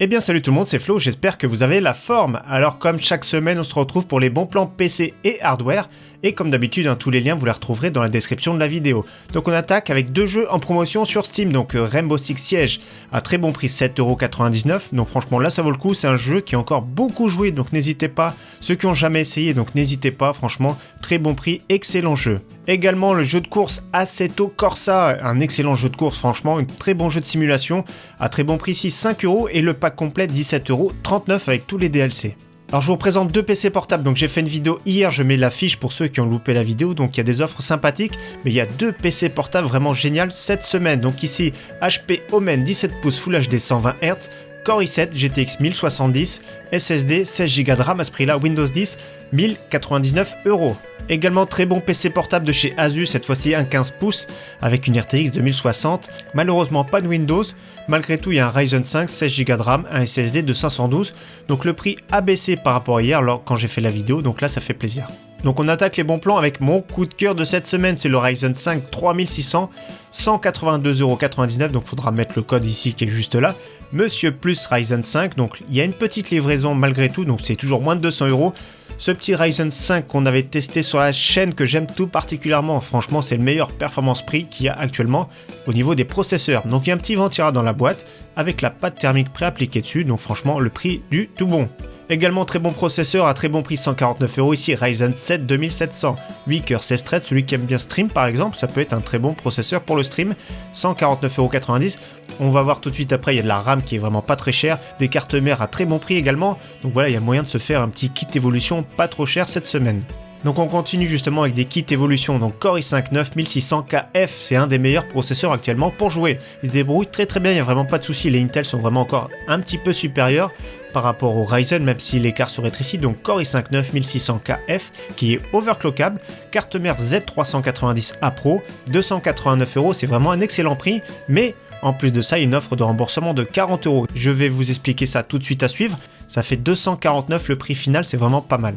Eh bien salut tout le monde, c'est Flo, j'espère que vous avez la forme. Alors comme chaque semaine, on se retrouve pour les bons plans PC et hardware. Et comme d'habitude, tous les liens vous les retrouverez dans la description de la vidéo. Donc on attaque avec deux jeux en promotion sur Steam. Donc Rainbow Six Siege à très bon prix, 7,99€. Donc franchement là ça vaut le coup, c'est un jeu qui est encore beaucoup joué. Donc n'hésitez pas, ceux qui n'ont jamais essayé, donc n'hésitez pas, franchement, très bon prix, excellent jeu. Également le jeu de course Assetto Corsa, un excellent jeu de course, franchement, un très bon jeu de simulation, à très bon prix ici, 5€ et le pack complet 17,39€ avec tous les DLC. Alors je vous présente deux PC portables, donc j'ai fait une vidéo hier, je mets la fiche pour ceux qui ont loupé la vidéo, donc il y a des offres sympathiques, mais il y a deux PC portables vraiment géniales cette semaine. Donc ici, HP Omen 17 pouces Full HD 120 Hz, Core i7 GTX 1070, SSD 16Go de RAM à ce prix là, Windows 10, 1099€. Également très bon PC portable de chez Asus, cette fois-ci un 15 pouces avec une RTX 2060, malheureusement pas de Windows, malgré tout il y a un Ryzen 5, 16Go de RAM, un SSD de 512, donc le prix a baissé par rapport à hier quand j'ai fait la vidéo, donc là ça fait plaisir. Donc on attaque les bons plans avec mon coup de cœur de cette semaine, c'est le Ryzen 5 3600, 182,99€, donc faudra mettre le code ici qui est juste là, Monsieur Plus Ryzen 5, donc il y a une petite livraison malgré tout, donc c'est toujours moins de 200€. Ce petit Ryzen 5 qu'on avait testé sur la chaîne que j'aime tout particulièrement, franchement c'est le meilleur performance-prix qu'il y a actuellement au niveau des processeurs. Donc il y a un petit ventira dans la boîte avec la pâte thermique pré-appliquée dessus, donc franchement le prix du tout bon. Également très bon processeur à très bon prix, 149€, ici Ryzen 7 2700, 8 cœurs 16 threads, celui qui aime bien stream par exemple, ça peut être un très bon processeur pour le stream, 149,90€. On va voir tout de suite après, il y a de la RAM qui est vraiment pas très chère, des cartes mères à très bon prix également, donc voilà, il y a moyen de se faire un petit kit évolution pas trop cher cette semaine. Donc on continue justement avec des kits évolution, donc Core i5 9600KF, c'est un des meilleurs processeurs actuellement pour jouer. Il se débrouille très bien, il n'y a vraiment pas de souci, les Intel sont vraiment encore un petit peu supérieurs par rapport au Ryzen, même si l'écart se rétrécit. Donc Core i5 9600KF qui est overclockable, carte mère Z390A Pro, 289€, c'est vraiment un excellent prix, mais en plus de ça, il y a une offre de remboursement de 40€. Je vais vous expliquer ça tout de suite à suivre, ça fait 249 le prix final, c'est vraiment pas mal.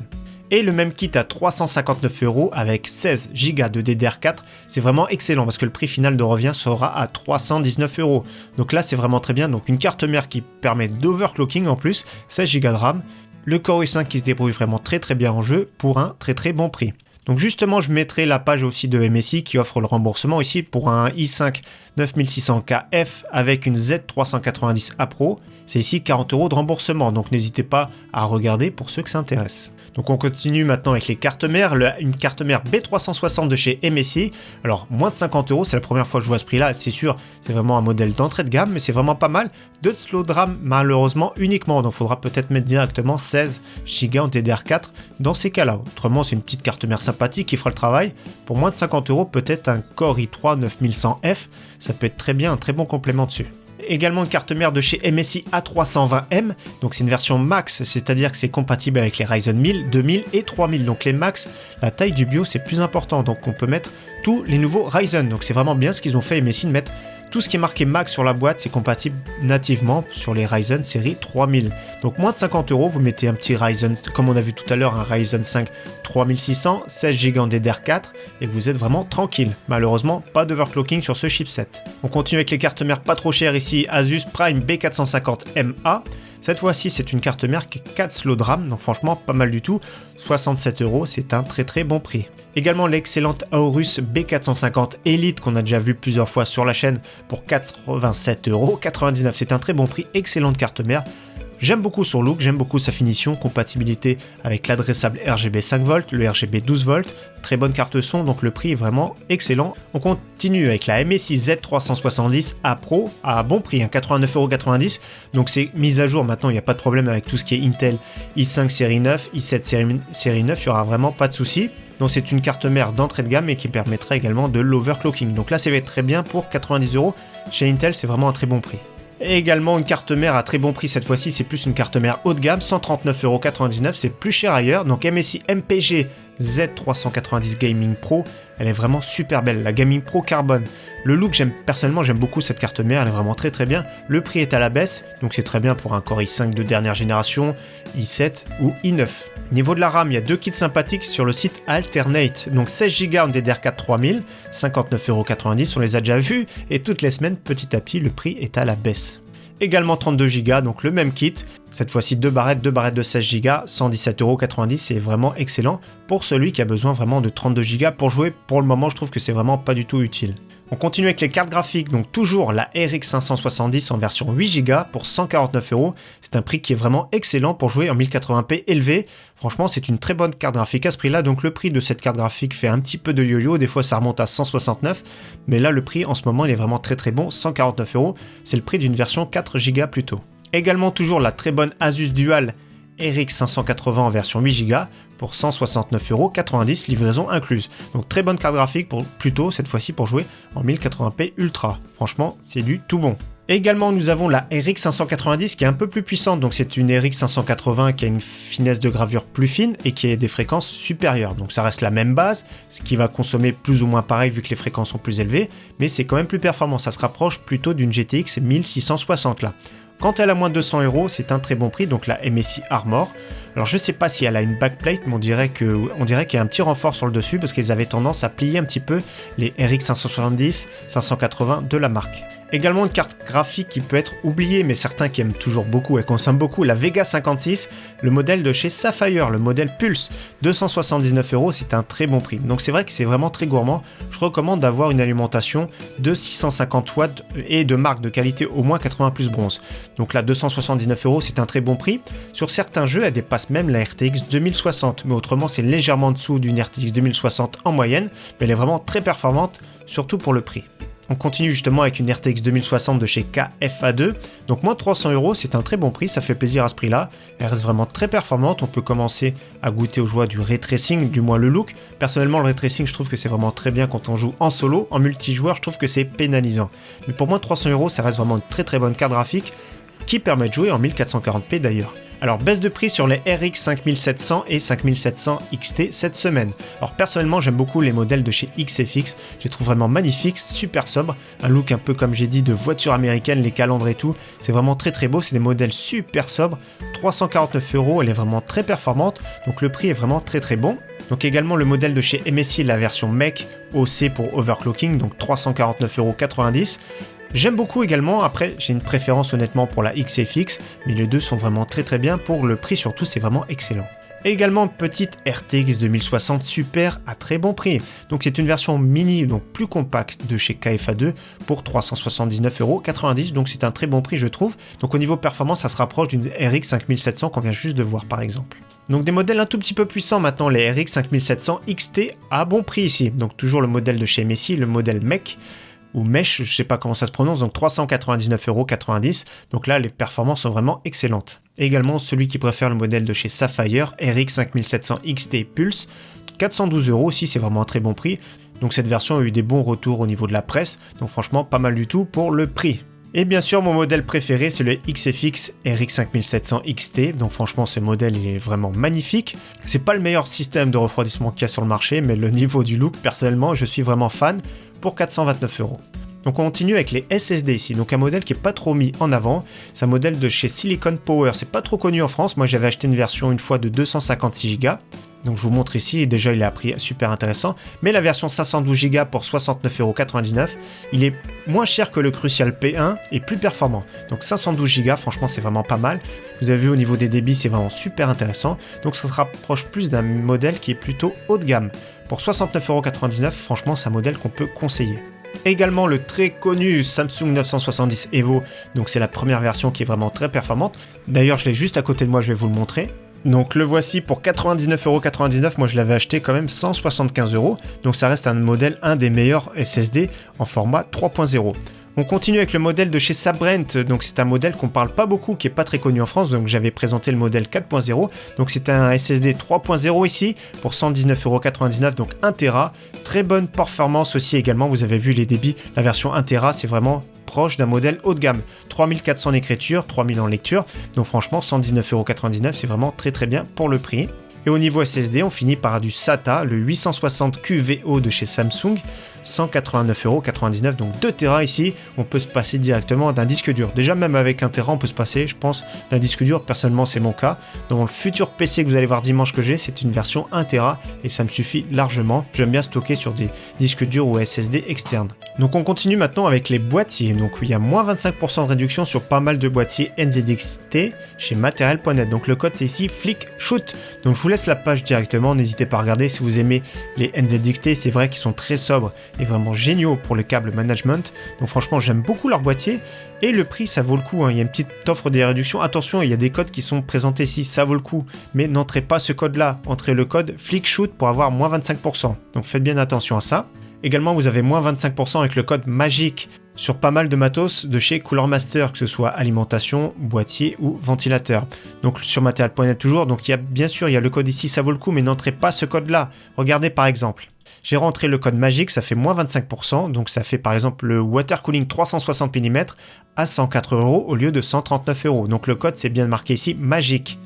Et le même kit à 359€ avec 16Go de DDR4, c'est vraiment excellent parce que le prix final de revient sera à 319€. Donc là c'est vraiment très bien, donc une carte mère qui permet d'overclocking en plus, 16Go de RAM, le Core i5 qui se débrouille vraiment très bien en jeu pour un très bon prix. Donc justement je mettrai la page aussi de MSI qui offre le remboursement ici pour un i5 9600KF avec une Z390A Pro, c'est ici 40€ de remboursement, donc n'hésitez pas à regarder pour ceux que ça intéresse. Donc on continue maintenant avec les cartes mères, une carte mère B360 de chez MSI, alors moins de 50€, c'est la première fois que je vois ce prix là, c'est sûr, c'est vraiment un modèle d'entrée de gamme, mais c'est vraiment pas mal, de slow de RAM malheureusement uniquement, donc il faudra peut-être mettre directement 16Go en DDR4 dans ces cas-là, autrement c'est une petite carte mère sympathique qui fera le travail, pour moins de 50€, peut-être un Core i3 9100F, ça peut être très bien, un très bon complément dessus. Également une carte mère de chez MSI A320M, donc c'est une version max, c'est-à-dire que c'est compatible avec les Ryzen 1000, 2000 et 3000, donc les max, la taille du BIOS c'est plus important, donc on peut mettre tous les nouveaux Ryzen, donc c'est vraiment bien ce qu'ils ont fait MSI de mettre tout ce qui est marqué max sur la boîte, c'est compatible nativement sur les Ryzen série 3000. Donc moins de 50€, vous mettez un petit Ryzen, comme on a vu tout à l'heure, un Ryzen 5 3600, 16Go en DDR4, et vous êtes vraiment tranquille. Malheureusement, pas d'overclocking sur ce chipset. On continue avec les cartes mères pas trop chères ici, Asus Prime B450MA. Cette fois-ci, c'est une carte mère qui est 4 slots de RAM, donc franchement pas mal du tout. 67€, c'est un très bon prix. Également l'excellente Aorus B450 Elite qu'on a déjà vu plusieurs fois sur la chaîne pour 87,99€. C'est un très bon prix, excellente carte mère. J'aime beaucoup son look, j'aime beaucoup sa finition, compatibilité avec l'adressable RGB 5V, le RGB 12V, très bonne carte son, donc le prix est vraiment excellent. On continue avec la MSI Z370A Pro à bon prix, 89,90€, donc c'est mise à jour maintenant, il n'y a pas de problème avec tout ce qui est Intel i5 série 9, i7 série 9, il n'y aura vraiment pas de souci. Donc c'est une carte mère d'entrée de gamme et qui permettra également de l'overclocking. Donc là ça va être très bien pour 90€, chez Intel c'est vraiment un très bon prix. Et également une carte mère à très bon prix, cette fois-ci c'est plus une carte mère haut de gamme, 139,99€, c'est plus cher ailleurs. Donc MSI MPG Z390 Gaming Pro, elle est vraiment super belle, la Gaming Pro Carbone. Le look, personnellement j'aime beaucoup cette carte mère, elle est vraiment très bien. Le prix est à la baisse, donc c'est très bien pour un Core i5 de dernière génération, i7 ou i9. Niveau de la RAM, il y a deux kits sympathiques sur le site Alternate. Donc 16Go en DDR4 3000, 59,90€, on les a déjà vus. Et toutes les semaines, petit à petit, le prix est à la baisse. Également 32 Go, donc le même kit. Cette fois-ci 2 barrettes de 16 Go, 117,90 €, c'est vraiment excellent pour celui qui a besoin vraiment de 32 Go pour jouer. Pour le moment, je trouve que c'est vraiment pas du tout utile. On continue avec les cartes graphiques, donc toujours la RX 570 en version 8 Go pour 149 €. C'est un prix qui est vraiment excellent pour jouer en 1080p élevé. Franchement, c'est une très bonne carte graphique à ce prix-là, donc le prix de cette carte graphique fait un petit peu de yo-yo, des fois ça remonte à 169, mais là le prix en ce moment il est vraiment très bon, 149 €, c'est le prix d'une version 4 Go plutôt. Également toujours la très bonne Asus Dual RX 580 en version 8 Go pour 169,90 €, livraison incluse. Donc très bonne carte graphique pour plutôt cette fois-ci pour jouer en 1080p Ultra. Franchement, c'est du tout bon. Et également, nous avons la RX 590 qui est un peu plus puissante. Donc c'est une RX 580 qui a une finesse de gravure plus fine et qui a des fréquences supérieures. Donc ça reste la même base, ce qui va consommer plus ou moins pareil vu que les fréquences sont plus élevées, mais c'est quand même plus performant. Ça se rapproche plutôt d'une GTX 1660 là. Quand elle a moins de 200 €, c'est un très bon prix, donc la MSI Armor. Alors je sais pas si elle a une backplate, mais on dirait qu'il y a un petit renfort sur le dessus parce qu'ils avaient tendance à plier un petit peu les RX 570, 580 de la marque. Également une carte graphique qui peut être oubliée, mais certains qui aiment toujours beaucoup et consomment beaucoup, la Vega 56, le modèle de chez Sapphire, le modèle Pulse, 279 €, c'est un très bon prix. Donc c'est vrai que c'est vraiment très gourmand. Je recommande d'avoir une alimentation de 650 watts et de marque de qualité au moins 80 plus bronze. Donc là 279 €, c'est un très bon prix. Sur certains jeux, elle dépasse même la RTX 2060, mais autrement c'est légèrement en dessous d'une RTX 2060 en moyenne, mais elle est vraiment très performante, surtout pour le prix. On continue justement avec une RTX 2060 de chez KFA2, donc moins de 300 €, c'est un très bon prix, ça fait plaisir à ce prix-là. Elle reste vraiment très performante, on peut commencer à goûter aux joies du ray tracing, du moins le look. Personnellement, le ray tracing, je trouve que c'est vraiment très bien quand on joue en solo. En multijoueur, je trouve que c'est pénalisant. Mais pour moins de 300 €, ça reste vraiment une très bonne carte graphique qui permet de jouer en 1440p d'ailleurs. Alors baisse de prix sur les RX 5700 et 5700 XT cette semaine. Alors personnellement j'aime beaucoup les modèles de chez XFX, je les trouve vraiment magnifiques, super sobres, un look un peu comme j'ai dit de voiture américaine, les calandres et tout, c'est vraiment très beau, c'est des modèles super sobres, 349 €, elle est vraiment très performante, donc le prix est vraiment très bon. Donc également le modèle de chez MSI, la version Mech OC pour overclocking, donc 349,90 €. J'aime beaucoup également, après j'ai une préférence honnêtement pour la XFX, mais les deux sont vraiment très bien, pour le prix surtout c'est vraiment excellent. Et également petite RTX 2060 Super à très bon prix. Donc c'est une version mini, donc plus compacte de chez KFA2 pour 379,90 €, donc c'est un très bon prix je trouve. Donc au niveau performance ça se rapproche d'une RX 5700 qu'on vient juste de voir par exemple. Donc des modèles un tout petit peu puissants maintenant, les RX 5700 XT à bon prix ici. Donc toujours le modèle de chez MSI, le modèle Mech, ou Mesh, je sais pas comment ça se prononce, donc 399,90 €, donc là les performances sont vraiment excellentes. Et également celui qui préfère le modèle de chez Sapphire, RX 5700 XT Pulse, 412 € aussi, c'est vraiment un très bon prix, donc cette version a eu des bons retours au niveau de la presse, donc franchement pas mal du tout pour le prix. Et bien sûr mon modèle préféré c'est le XFX RX 5700 XT, donc franchement ce modèle il est vraiment magnifique. C'est pas le meilleur système de refroidissement qu'il y a sur le marché, mais le niveau du look personnellement je suis vraiment fan, pour 429 €. Donc on continue avec les SSD ici, donc un modèle qui est pas trop mis en avant, c'est un modèle de chez Silicon Power, c'est pas trop connu en France, moi j'avais acheté une version une fois de 256 Go, donc je vous montre ici, et déjà il est à prix super intéressant, mais la version 512 Go pour 69,99 €, il est moins cher que le Crucial P1 et plus performant, donc 512 Go franchement c'est vraiment pas mal, vous avez vu au niveau des débits c'est vraiment super intéressant, donc ça se rapproche plus d'un modèle qui est plutôt haut de gamme. Pour 69,99 €, franchement c'est un modèle qu'on peut conseiller. Également le très connu Samsung 970 EVO, donc c'est la première version qui est vraiment très performante. D'ailleurs je l'ai juste à côté de moi, je vais vous le montrer. Donc le voici pour 99,99 €, moi je l'avais acheté quand même 175 €, donc ça reste un modèle, un des meilleurs SSD en format 3.0. On continue avec le modèle de chez Sabrent, donc c'est un modèle qu'on parle pas beaucoup, qui est pas très connu en France, donc j'avais présenté le modèle 4.0, donc c'est un SSD 3.0 ici, pour 119,99 €, donc 1 Tera, très bonne performance aussi également, vous avez vu les débits, la version 1 Tera c'est vraiment proche d'un modèle haut de gamme, 3400 en écriture, 3000 en lecture, donc franchement 119,99 € c'est vraiment très bien pour le prix. Et au niveau SSD, on finit par du SATA, le 860 QVO de chez Samsung. 189,99€, donc 2 Tera ici, on peut se passer directement d'un disque dur. Déjà même avec 1 Tera on peut se passer, je pense, d'un disque dur, personnellement c'est mon cas. Dans le futur PC que vous allez voir dimanche que j'ai, c'est une version 1 Tera et ça me suffit largement. J'aime bien stocker sur des disques durs ou SSD externes. Donc on continue maintenant avec les boîtiers. Donc il y a moins 25% de réduction sur pas mal de boîtiers NZXT chez Material.net. Donc le code c'est ici FlickShoot. Donc je vous laisse la page directement, n'hésitez pas à regarder si vous aimez les NZXT, c'est vrai qu'ils sont très sobres et vraiment géniaux pour le câble management. Donc franchement j'aime beaucoup leur boîtier et le prix ça vaut le coup, hein. Il y a une petite offre des réductions. Attention, il y a des codes qui sont présentés ici, ça vaut le coup, mais n'entrez pas ce code là, entrez le code FlickShoot pour avoir moins 25%. Donc faites bien attention à ça. Également, vous avez moins 25% avec le code MAGIQUE sur pas mal de matos de chez Cooler Master, que ce soit alimentation, boîtier ou ventilateur. Donc sur Material.net toujours, donc bien sûr, il y a le code ici, ça vaut le coup, mais n'entrez pas ce code-là. Regardez par exemple. J'ai rentré le code MAGIQUE, ça fait moins 25%, donc ça fait par exemple le water cooling 360 mm à 104€ au lieu de 139€. Donc le code c'est bien marqué ici MAGIQUE.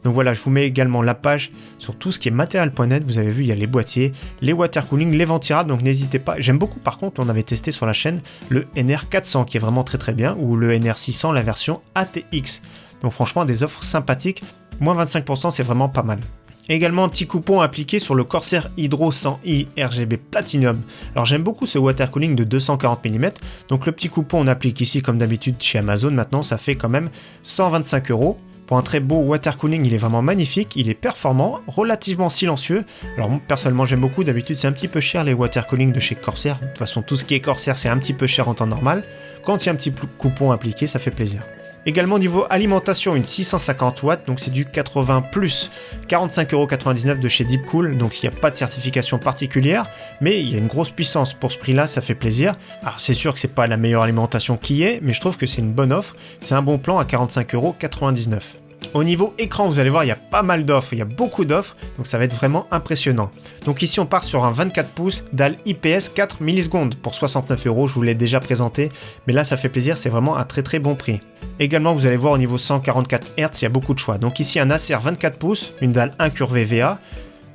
Donc voilà, je vous mets également la page sur tout ce qui est Material.net. Vous avez vu, il y a les boîtiers, les water cooling, les ventilations, donc n'hésitez pas. J'aime beaucoup par contre, on avait testé sur la chaîne le NR400 qui est vraiment très très bien, ou le NR600, la version ATX. Donc franchement, des offres sympathiques. Moins 25%, c'est vraiment pas mal. Également un petit coupon appliqué sur le Corsair Hydro 100i RGB Platinum. Alors j'aime beaucoup ce water cooling de 240 mm. Donc le petit coupon on applique ici comme d'habitude chez Amazon. Maintenant ça fait quand même 125€. Pour un très beau water cooling, il est vraiment magnifique, il est performant, relativement silencieux. Alors moi, personnellement j'aime beaucoup, d'habitude c'est un petit peu cher les water cooling de chez Corsair. De toute façon tout ce qui est Corsair c'est un petit peu cher en temps normal. Quand il y a un petit coupon appliqué, ça fait plaisir. Également niveau alimentation, une 650 watts, donc c'est du 80+, 45,99€ de chez Deepcool, donc il n'y a pas de certification particulière, mais il y a une grosse puissance pour ce prix-là, ça fait plaisir. Alors c'est sûr que c'est pas la meilleure alimentation qui est, mais je trouve que c'est une bonne offre, c'est un bon plan à 45,99€. Au niveau écran, vous allez voir, il y a pas mal d'offres, il y a beaucoup d'offres, donc ça va être vraiment impressionnant. Donc ici, on part sur un 24 pouces dalle IPS 4 millisecondes pour 69€, je vous l'ai déjà présenté, mais là, ça fait plaisir, c'est vraiment un très très bon prix. Également, vous allez voir au niveau 144 Hz, il y a beaucoup de choix. Donc ici, un Acer 24 pouces, une dalle incurvée VA,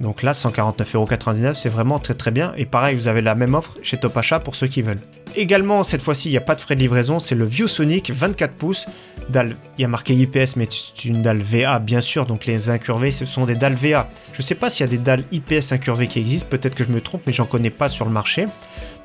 donc là, 149,99€, c'est vraiment très très bien. Et pareil, vous avez la même offre chez Top Achat pour ceux qui veulent. Également, cette fois-ci, il n'y a pas de frais de livraison, c'est le ViewSonic 24 pouces. Dalle, il y a marqué IPS, mais c'est une dalle VA, bien sûr, donc les incurvées, ce sont des dalles VA. Je ne sais pas s'il y a des dalles IPS incurvées qui existent, peut-être que je me trompe, mais j'en connais pas sur le marché.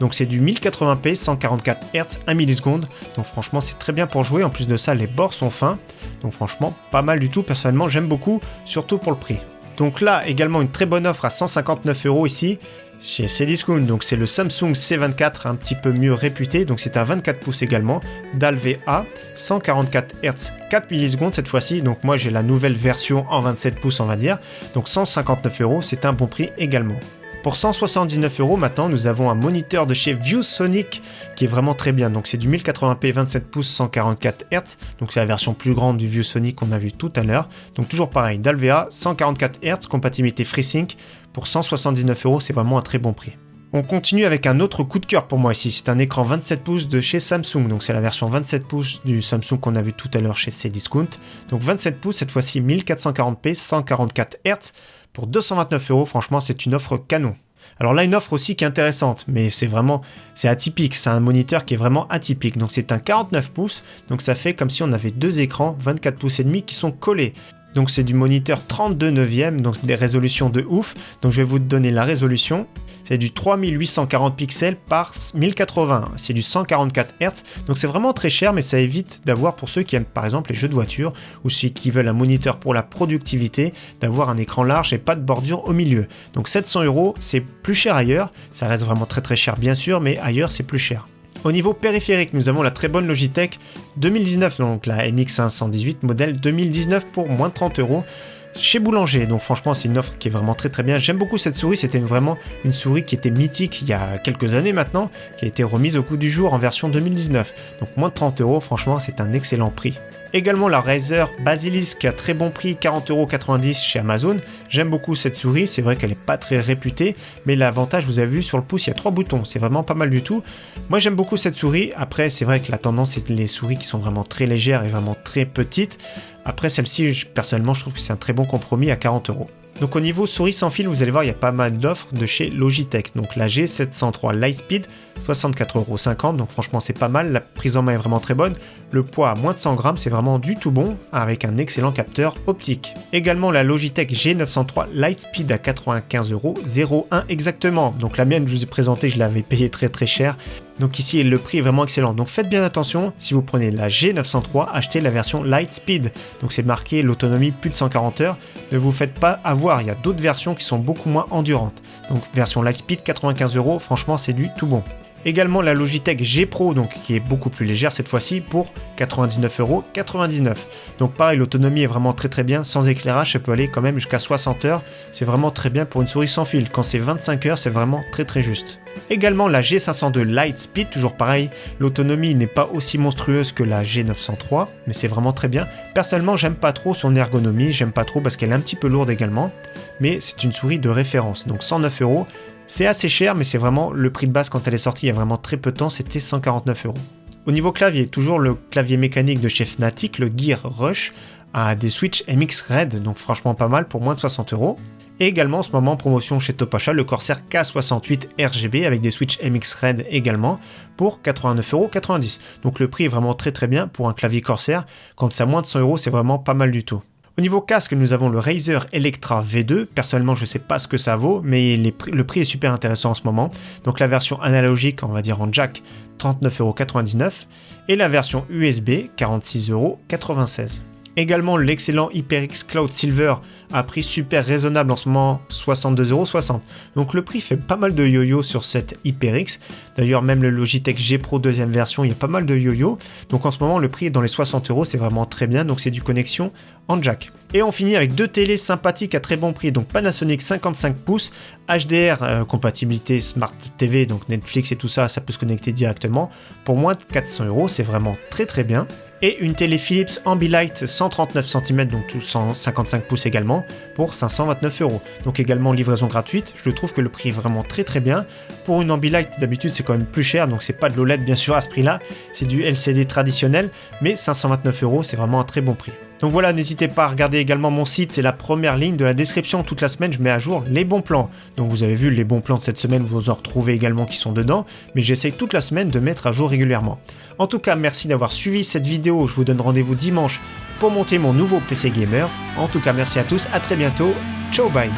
Donc c'est du 1080p, 144 Hz, 1 milliseconde. Donc franchement, c'est très bien pour jouer. En plus de ça, les bords sont fins. Donc franchement, pas mal du tout. Personnellement, j'aime beaucoup, surtout pour le prix. Donc là, également une très bonne offre à 159€ ici, chez Cdiscount. Donc c'est le Samsung C24, un petit peu mieux réputé. Donc c'est un 24 pouces également, dalle VA, 144 Hz, 4 millisecondes cette fois-ci. Donc moi j'ai la nouvelle version en 27 pouces on va dire. Donc 159€, c'est un bon prix également. Pour 179€ maintenant, nous avons un moniteur de chez ViewSonic qui est vraiment très bien. Donc c'est du 1080p 27 pouces 144 Hz. Donc c'est la version plus grande du ViewSonic qu'on a vu tout à l'heure. Donc toujours pareil, dalle VA, 144 Hz, compatibilité FreeSync. Pour 179€, c'est vraiment un très bon prix. On continue avec un autre coup de cœur pour moi ici. C'est un écran 27 pouces de chez Samsung. Donc c'est la version 27 pouces du Samsung qu'on a vu tout à l'heure chez Cdiscount. Donc 27 pouces, cette fois-ci 1440p, 144 Hz. Pour 229€, franchement, c'est une offre canon. Alors là, une offre aussi qui est intéressante, mais c'est atypique. C'est un moniteur qui est vraiment atypique. Donc c'est un 49 pouces. Donc ça fait comme si on avait deux écrans 24 pouces et demi qui sont collés. Donc c'est du moniteur 32 neuvième, donc des résolutions de ouf. Donc je vais vous donner la résolution. C'est du 3840 pixels par 1080. C'est du 144 Hz. Donc c'est vraiment très cher, mais ça évite d'avoir, pour ceux qui aiment par exemple les jeux de voiture, ou ceux qui veulent un moniteur pour la productivité, d'avoir un écran large et pas de bordure au milieu. Donc 700€, c'est plus cher ailleurs. Ça reste vraiment très très cher bien sûr, mais ailleurs c'est plus cher. Au niveau périphérique, nous avons la très bonne Logitech 2019, donc la MX518 modèle 2019 pour moins de 30€ chez Boulanger. Donc franchement, c'est une offre qui est vraiment très très bien. J'aime beaucoup cette souris, c'était vraiment une souris qui était mythique il y a quelques années maintenant, qui a été remise au goût du jour en version 2019. Donc moins de 30€, franchement, c'est un excellent prix. Également la Razer Basilisk à très bon prix, 40,90€ chez Amazon. J'aime beaucoup cette souris, c'est vrai qu'elle n'est pas très réputée, mais l'avantage, vous avez vu sur le pouce, il y a 3 boutons, c'est vraiment pas mal du tout. Moi j'aime beaucoup cette souris, après c'est vrai que la tendance c'est les souris qui sont vraiment très légères et vraiment très petites. Après celle-ci, personnellement je trouve que c'est un très bon compromis à 40€. Donc au niveau souris sans fil, vous allez voir, il y a pas mal d'offres de chez Logitech. Donc la G703 Lightspeed, 64,50 €, donc franchement c'est pas mal, la prise en main est vraiment très bonne. Le poids à moins de 100 grammes, c'est vraiment du tout bon, avec un excellent capteur optique. Également la Logitech G903 Lightspeed à 95,01 € exactement. Donc la mienne, je vous ai présenté, je l'avais payé très très cher. Donc ici, le prix est vraiment excellent. Donc faites bien attention, si vous prenez la G903, achetez la version Lightspeed. Donc c'est marqué l'autonomie plus de 140 heures. Ne vous faites pas avoir, il y a d'autres versions qui sont beaucoup moins endurantes. Donc version Lightspeed, 95 €, franchement c'est du tout bon. Également la Logitech G Pro, donc qui est beaucoup plus légère cette fois-ci, pour 99,99 €. Donc pareil, l'autonomie est vraiment très très bien, sans éclairage, ça peut aller quand même jusqu'à 60 heures. C'est vraiment très bien pour une souris sans fil. Quand c'est 25 heures, c'est vraiment très très juste. Également la G502 Lightspeed, toujours pareil, l'autonomie n'est pas aussi monstrueuse que la G903, mais c'est vraiment très bien. Personnellement, j'aime pas trop son ergonomie, j'aime pas trop parce qu'elle est un petit peu lourde également, mais c'est une souris de référence, donc 109 €. C'est assez cher, mais c'est vraiment le prix de base quand elle est sortie il y a vraiment très peu de temps, c'était 149 €. Au niveau clavier, toujours le clavier mécanique de chez Fnatic, le Gear Rush, a des switches MX Red, donc franchement pas mal pour moins de 60 €. Et également en ce moment en promotion chez Topacha, le Corsair K68 RGB avec des switches MX Red également pour 89,90 €. Donc le prix est vraiment très très bien pour un clavier Corsair. Quand c'est à moins de 100 €, c'est vraiment pas mal du tout. Au niveau casque, nous avons le Razer Electra V2. Personnellement, je ne sais pas ce que ça vaut, mais le prix est super intéressant en ce moment. Donc la version analogique, on va dire en jack, 39,99 €. Et la version USB, 46,96 €. Également l'excellent HyperX Cloud Silver à prix super raisonnable en ce moment, 62,60 €. Donc le prix fait pas mal de yo-yo sur cette HyperX. D'ailleurs même le Logitech G Pro deuxième version, il y a pas mal de yo-yo. Donc en ce moment le prix est dans les 60 €, c'est vraiment très bien. Donc c'est du connexion en jack. Et on finit avec deux télés sympathiques à très bon prix. Donc Panasonic 55 pouces, HDR, compatibilité Smart TV, donc Netflix et tout ça, ça peut se connecter directement. Pour moins de 400 €, c'est vraiment très très bien. Et une télé Philips Ambilight 139 cm, donc 155 pouces également, pour 529 €. Donc également livraison gratuite, je trouve que le prix est vraiment très très bien. Pour une Ambilight, d'habitude c'est quand même plus cher, donc c'est pas de l'OLED bien sûr à ce prix-là, c'est du LCD traditionnel, mais 529 €, c'est vraiment un très bon prix. Donc voilà, n'hésitez pas à regarder également mon site, c'est la première ligne de la description. Toute la semaine, je mets à jour les bons plans. Donc vous avez vu les bons plans de cette semaine, vous en retrouvez également qui sont dedans, mais j'essaye toute la semaine de mettre à jour régulièrement. En tout cas, merci d'avoir suivi cette vidéo, je vous donne rendez-vous dimanche pour monter mon nouveau PC Gamer. En tout cas, merci à tous, à très bientôt, ciao bye.